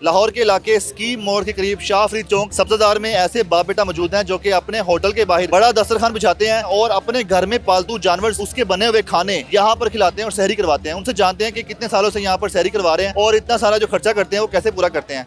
लाहौर के इलाके स्कीम मोड़ के करीब शाह फरीद चौक सब्जादार में ऐसे बाप बेटा मौजूद हैं जो कि अपने होटल के बाहर बड़ा दस्तरखान बिछाते हैं और अपने घर में पालतू जानवर उसके बने हुए खाने यहाँ पर खिलाते हैं और सहरी करवाते हैं। उनसे जानते हैं कि कितने सालों से यहाँ पर सहरी करवा रहे हैं और इतना सारा जो खर्चा करते हैं वो कैसे पूरा करते हैं।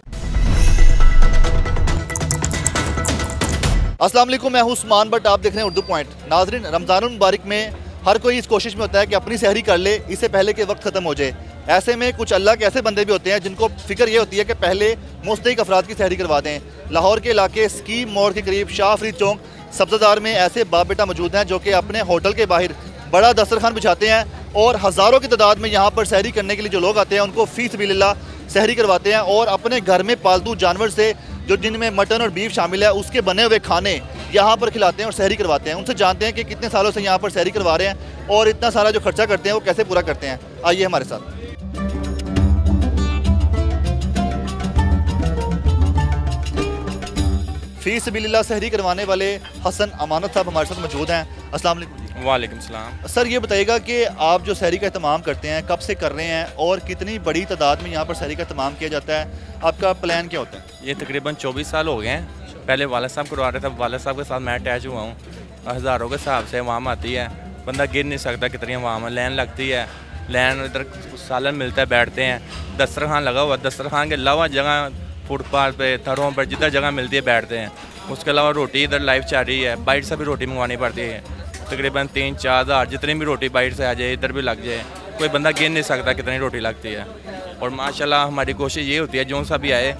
अस्सलाम वालेकुम, मैं हूं उस्मान बट आप देख रहे हैं उर्दू पॉइंट। नाज़रीन, रमज़ानुल मुबारक में हर कोई इस कोशिश में होता है कि अपनी सहरी कर ले इससे पहले कि वक्त ख़त्म हो जाए। ऐसे में कुछ अल्लाह के ऐसे बंदे भी होते हैं जिनको फ़िक्र ये होती है कि पहले मुस्तहिक अफराद की सहरी करवा दें। लाहौर के इलाके स्कीम मोड़ के करीब शाह फरीद चौक सब्जादार में ऐसे बाप बेटा मौजूद हैं जो कि अपने होटल के बाहर बड़ा दस्तरखान बिछाते हैं और हज़ारों की तादाद में यहाँ पर सहरी करने के लिए जो लोग आते हैं उनको फ़ी सबिलिल्लाह सहरी करवाते हैं और अपने घर में पालतू जानवर से जो जिनमें मटन और बीफ शामिल है उसके बने हुए खाने यहाँ पर खिलाते हैं और सहरी करवाते हैं। उनसे जानते हैं कि कितने सालों से यहाँ पर सहरी करवा रहे हैं और इतना सारा जो खर्चा करते हैं वो कैसे पूरा करते हैं। आइए हमारे साथ। फ़ी सबिलिल्लाह सहरी करवाने वाले हसन अमानत साहब हमारे साथ मौजूद हैं। अस्सलाम वालेकुम। वालेकुम सलाम। सर, ये बताइएगा कि आप जो सहरी का अहतमाम करते हैं कब से कर रहे हैं और कितनी बड़ी तादाद में यहाँ पर सहरी का अहतमाम किया जाता है, आपका प्लान क्या होता है? ये तकरीबन 24 साल हो गए हैं। पहले वाला साहब करवा रहे थे, वाला साहब के साथ मैं अटैच हुआ हूँ। हज़ारों के हिसाब से अवाम आती है, बंदा गिर नहीं सकता कितनी अवाम, लैन लगती है। लैन इधर सालन मिलता है, बैठते हैं, दस्तरखान लगा हुआ, दस्तरखान के अलावा जगह फुटपाथ पे थरों पर जिधर जगह मिलती है बैठते हैं। उसके अलावा रोटी इधर लाइफ चल रही है, बाइट से भी रोटी मंगवानी पड़ती है। तकरीबन 3-4 हज़ार जितनी भी रोटी बाइट से आ जाए, इधर भी लग जाए, कोई बंदा गिन नहीं सकता कितनी रोटी लगती है। और माशाल्लाह हमारी कोशिश ये होती है जो सा भी आए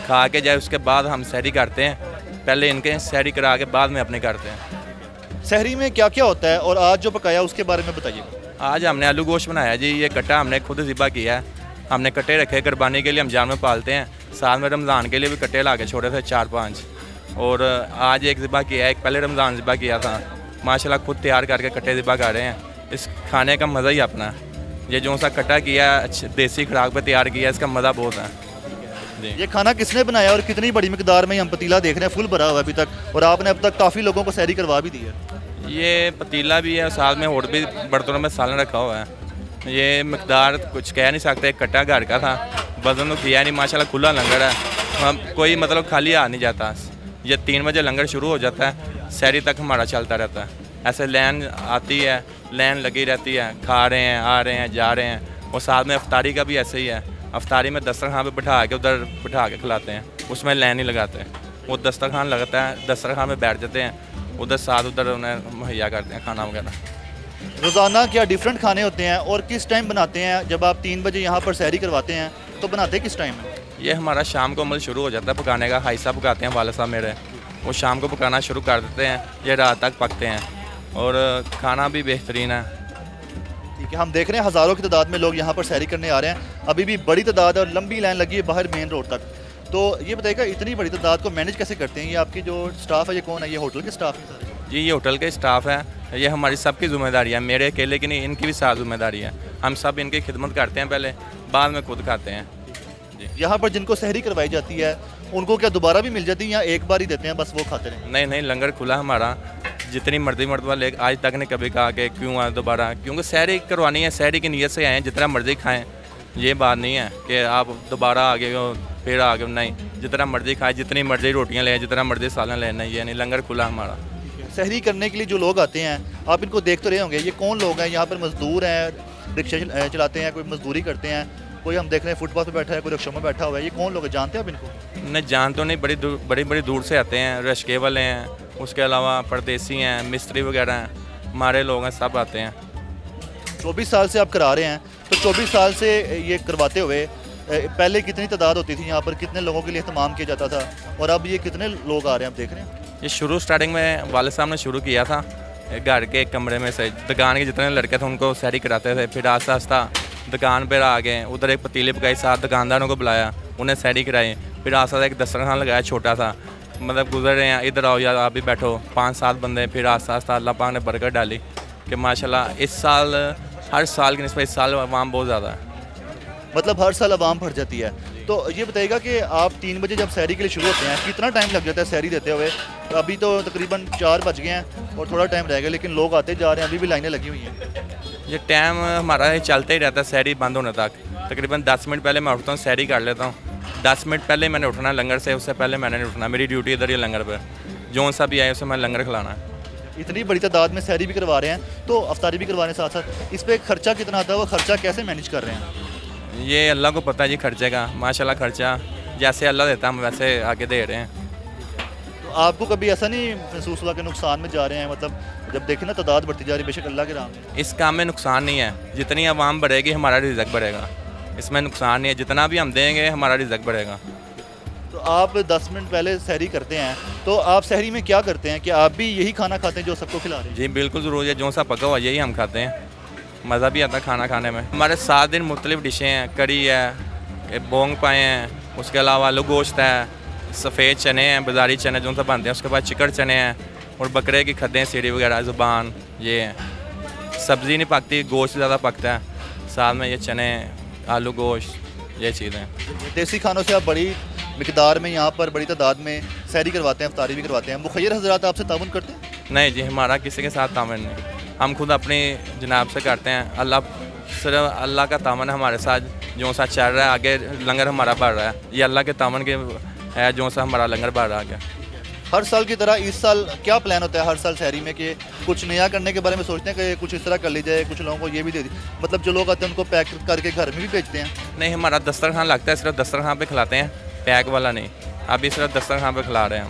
खा के जाए, उसके बाद हम सहरी करते हैं। पहले इनके सहरी करा के बाद में अपने करते हैं। सहरी में क्या क्या होता है और आज जो पकाया उसके बारे में बताइए। आज हमने आलू गोश्त बनाया जी। ये कट्टा हमने खुद ज़िबा किया है। हमने कट्टे रखे कुर्बानी के लिए, हम जानवर पालते हैं। साथ में रमज़ान के लिए भी कट्टे ला के छोड़े थे 4-5। और आज एक ज़िबा किया है, एक पहले रमज़ान ज़िबा किया था। माशाल्लाह खुद तैयार करके कट्टे ज़िबा कर रहे हैं। इस खाने का मज़ा ही अपना है। ये जो सा कट्टा किया अच्छी देसी खुराक पर तैयार किया, इसका मज़ा बहुत है जी। ये खाना किसने बनाया और कितनी बड़ी मिकदार में हम पतीला देख रहे हैं फुल भरा हुआ अभी तक, और आपने अब तक काफ़ी लोगों को सहरी करवा भी दी है? ये पतीला भी है, साथ में और भी बर्तनों में सालन रखा हुआ है। ये मिकदार कुछ कह नहीं सकते। एक कट्टा घर का था, वजन तो किया नहीं। माशाल्लाह खुला लंगर है, हम कोई मतलब खाली आ नहीं जाता। ये 3 बजे लंगर शुरू हो जाता है, सहरी तक हमारा चलता रहता है। ऐसे लैन आती है, लैन लगी रहती है, खा रहे हैं, आ रहे हैं, जा रहे हैं। और साथ में अफ्तारी का भी ऐसे ही है। अफ्तारी में दस्तरखान पे बिठा के उधर बिठा के खिलाते हैं, उसमें लैन नहीं लगाते। वो दस्तरखान लगाता है, दस्तरखान में बैठ जाते हैं, उधर साथ उधर उन्हें मुहैया करते हैं खाना वगैरह। रोज़ाना क्या डिफरेंट खाने होते हैं और किस टाइम बनाते हैं? जब आप 3 बजे यहाँ पर सहरी करवाते हैं तो बनाते किस टाइम है? ये हमारा शाम को अमल शुरू हो जाता है पकाने का। हाई साहब पकाते हैं वाला साहब मेरे, वो शाम को पकाना शुरू कर देते हैं, ये रात तक पकते हैं और खाना भी बेहतरीन है। ठीक है, हम देख रहे हैं हज़ारों की तादाद में लोग यहाँ पर सहरी करने आ रहे हैं। अभी भी बड़ी तादाद है और लंबी लाइन लगी है बाहर मेन रोड तक। तो ये बताइएगा इतनी बड़ी तादाद को मैनेज कैसे करते हैं? ये आपकी जो स्टाफ है ये कौन है? ये होटल के स्टाफ है? जी, ये होटल के स्टाफ है। ये हमारी सबकी ज़िम्मेदारी है, मेरे अकेले की नहीं, इनकी भी साथ जिम्मेदारी है। हम सब इनकी खिदमत करते हैं पहले, बाद में खुद खाते हैं जी। यहाँ पर जिनको सहरी करवाई जाती है उनको क्या दोबारा भी मिल जाती है या एक बार ही देते हैं बस वो खाते हैं? नहीं नहीं, लंगर खुला हमारा, जितनी मर्जी मरतबा ले। आज तक ने कभी कहा कि क्यों आए दोबारा, क्योंकि सहरी करवानी है, सहरी की नीयत से आए, जितना मर्जी खाएं। ये बात नहीं है कि आप दोबारा आ गए हो फिर आ गए, नहीं, जितना मर्जी खाएं, जितनी मर्जी रोटियाँ लें, जितना मर्जी सालन लें, नहीं ये नहीं, लंगर खुला हमारा। सहरी करने के लिए जो लोग आते हैं आप इनको देख तो रहे होंगे, ये कौन लोग हैं? यहाँ पर मजदूर हैं, रिक्शा चलाते हैं, कोई मजदूरी करते हैं, कोई हम देख रहे हैं फुटपाथ पे बैठा है, कोई रिक्शा में बैठा हुआ है। ये कौन लोग हैं, जानते हैं आप इनको? नहीं, जान तो नहीं, बड़ी दूर से आते हैं। रशके वाले हैं, उसके अलावा परदेसी हैं, मिस्त्री वगैरह हैं, हमारे लोग हैं, सब आते हैं। 24 साल से आप करा रहे हैं, तो 24 साल से ये करवाते हुए पहले कितनी तादाद होती थी यहाँ पर, कितने लोगों के लिए इस्तेमाल किया जाता था और अब ये कितने लोग आ रहे हैं आप देख रहे हैं? ये शुरू स्टार्टिंग में वाले साहब ने शुरू किया था, घर के एक कमरे में से दुकान के जितने लड़के थे उनको सहरी कराते थे। फिर आस्ता आस्ता दुकान पर आ गए, उधर एक पतीले पकाई, साथ दुकानदारों को बुलाया, उन्हें सहरी कराई। फिर आस्ता आस्ता एक दस्तरखान लगाया छोटा सा, मतलब गुजर रहे हैं, इधर आओ यार आप भी बैठो, 5-7 बंदे। फिर आस्ता आस्ता अल्लाह पाक ने बरकत डाली कि माशाल्लाह इस साल हर साल की निस्बत इस साल अवाम बहुत ज़्यादा है। मतलब हर साल अवाम भर जाती है। तो ये बताइएगा कि आप 3 बजे जब सहरी के लिए शुरू होते हैं कितना टाइम लग जाता है सहरी देते हुए? अभी तो तकरीबन 4 बज गए हैं और थोड़ा टाइम रह गया, लेकिन लोग आते जा रहे हैं, अभी भी लाइनें लगी हुई हैं। ये टाइम हमारा चलता ही रहता है सहरी बंद होने तक। तकरीबन 10 मिनट पहले मैं उठता हूँ, सहरी कर लेता हूँ, 10 मिनट पहले मैंने उठना लंगर से, उससे पहले मैंने नहीं उठना। मेरी ड्यूटी इधर ही लंगर पर, जो सा भी आए उसे मैं लंगर खिलाना है। इतनी बड़ी तादाद में सहरी भी करवा रहे हैं तो अफ्तारी भी करवाने साथ साथ इस पर खर्चा कितना आता है, वो खर्चा कैसे मैनेज कर रहे हैं? ये अल्लाह को पता है जी खर्चे का। माशाल्लाह खर्चा जैसे अल्लाह देता हम वैसे आगे दे रहे हैं। तो आपको कभी ऐसा नहीं महसूस हुआ कि नुकसान में जा रहे हैं? मतलब जब देखें ना तादाद बढ़ती जा रही है, बेशक अल्लाह के राह में। इस काम में नुकसान नहीं है, जितनी आवाम बढ़ेगी हमारा रिज़्क बढ़ेगा। इसमें नुकसान नहीं है, जितना भी हम देंगे हमारा रिज़्क बढ़ेगा। तो आप 10 मिनट पहले सहरी करते हैं, तो आप सहरी में क्या करते हैं? कि आप भी यही खाना खाते हैं जो सबको खिला रहे हैं? जी बिल्कुल ज़रूर है, जो सा पका हुआ यही हम खाते हैं। मज़ा भी आता है खाना खाने में। हमारे 7 दिन मुख्तलिफ डिशें हैं, कड़ी है, बोंग पाए हैं, उसके अलावा आलू गोश्त है, सफ़ेद चने हैं, बाज़ारी चने जो सा बनते हैं, उसके बाद चिकन चने हैं और बकरे की खद्दें, सीढ़ी वगैरह, ज़ुबान, ये हैं। सब्ज़ी नहीं पकती, गोश्त ज़्यादा पकता है, साथ में ये चने, आलू गोश्त, ये चीज़ें। देसी खानों से आप बड़ी मिकदार में यहाँ पर बड़ी तादाद में सहरी करवाते हैं, अफ्तारी भी करवाते हैं। मुखैर हज़रात आपसे ताउन करते हैं? नहीं जी, हमारा किसी के साथ तावन नहीं, हम खुद अपनी जनाब से करते हैं। अल्लाह सिर्फ अल्लाह का तावन है हमारे साथ, जो सा चल रहा है आगे लंगर हमारा बढ़ रहा है, ये अल्लाह के तावन के है जो सा हमारा लंगर बढ़ रहा है आगे। हर साल की तरह इस साल क्या प्लान होता है हर साल सहरी में कि कुछ नया करने के बारे में सोचते हैं कि कुछ इस तरह कर ली जाए, कुछ लोगों को ये भी दे दी, मतलब जो लोग आते हैं उनको पैक करके घर में भी बेचते हैं? नहीं, हमारा दस्तरखान लगता है, सिर्फ दस्तरखान पे खिलाते हैं, पैक वाला नहीं। अभी सिर्फ दस्तरखान पे खिला रहे हैं।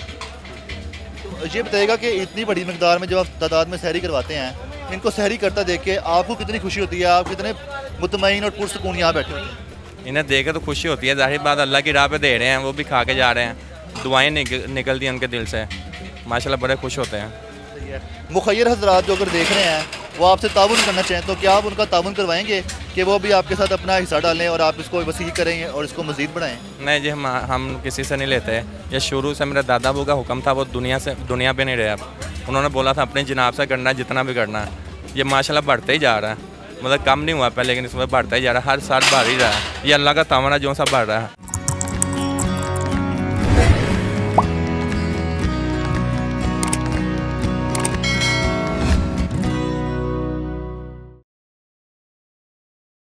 तो ये बताइएगा कि इतनी बड़ी मकदार में जब आप तादाद में सहरी करवाते हैं, इनको सहरी करता देख के आपको कितनी खुशी होती है? आप कितने मुतमईन और पुरसुकून यहाँ बैठे होते हैं? इन्हें देख के तो खुशी होती है, जाहिर बात अल्लाह की राह पे दे रहे हैं, वो भी खा के जा रहे हैं, दुआएं निकलती हैं उनके दिल से, माशाल्लाह बड़े खुश होते हैं। सही है। मुखैर हज़रात जो अगर देख रहे हैं वो आपसे ताउन करना चाहें तो क्या आप उनका ताउन करवाएंगे कि वो भी आपके साथ अपना हिस्सा डालें और आप इसको वसीह करें और इसको मज़ीद बढ़ाएं? नहीं जी, हम किसी से नहीं लेते। ये शुरू से मेरे दादा बाबू का हुक्म था, वो दुनिया पे नहीं रहे अब। उन्होंने बोला था अपने जनाब से करना है जितना भी करना है। ये माशाल्लाह बढ़ते ही जा रहा है, मतलब कम नहीं हुआ पहले, लेकिन इसमें बढ़ता ही जा रहा है, हर साल बढ़ ही रहा है। ये अल्लाह का तावन है जो सा बढ़ रहा है।